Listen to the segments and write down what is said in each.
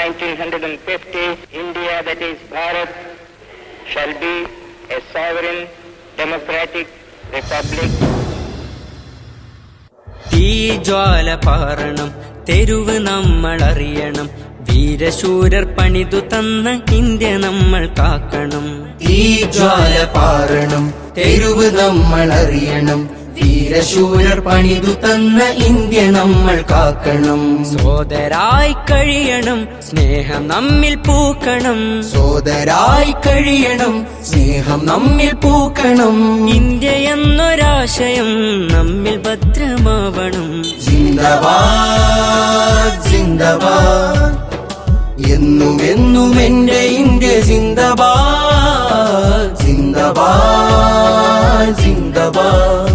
1950, India, that is Bharat, shall be a sovereign, democratic republic. തീജ്വാല പാറണം, തെരുവ് നമ്മൾ അറിയണം, വീരശൂരർ പണിതു തന്ന ഇന്ത്യ നമ്മൾ കാക്കണം. തീജ്വാല പാറണം, തെരുവ് നമ്മൾ അറിയണം, വീരശൂരർ പണിതു തന്ന ഇന്ത്യ നമ്മൾ കാക്കണം. സോദരായി കഴിയണം, സ്നേഹം നമ്മിൽ പൂക്കണം. സോദരായി കഴിയണം, സ്നേഹം നമ്മിൽ പൂക്കണം. ഇന്ത്യ എന്നൊരാശയം നമ്മിൽ ഭദ്രമാവണം. സിന്ദാബാദ് സിന്ദാബാദ്, എന്നും എന്നും എന്റെ ഇന്ത്യ സിന്ദാബാദ്. സിന്ദാബാദ് സിന്ദാബാദ്,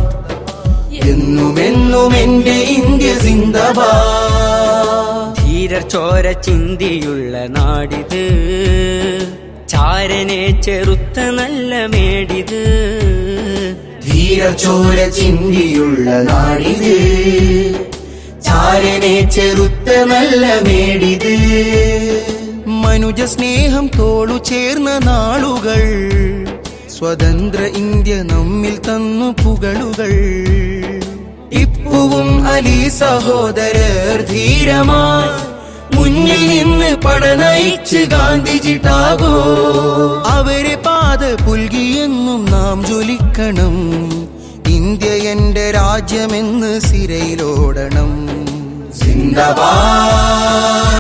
എന്നും എന്നും എന്റെ ഇന്ത്യ സിന്ദാബാദ്. ധീരർ ചോര ചിന്തിയുള്ള നാടിത്, ചാരനെ ചെറുത്ത നല്ല മേടിത്. ധീരർ ചോര ചിന്തിയുള്ള നാടിത്, ചാരനെ ചെറുത്ത നല്ല മേടിത്. മനുജ സ്നേഹം തോളു ചേർന്ന നാളുകൾ, സ്വതന്ത്ര ഇന്ത്യ നമ്മിൽ തന്നു പുകളുകൾ. ടിപ്പുവും അലി സഹോദരർ ധീരമായി മുന്നിൽ നിന്ന് പടനയിച്ച് ഗാന്ധിജി ടാഗോ. അവരെ പാത പുൽകിയെന്നും നാം ജ്വലിക്കണം. ഇന്ത്യ എന്റെ രാജ്യമെന്ന് സിരയിലോടണം. സിന്ദാബാദ്.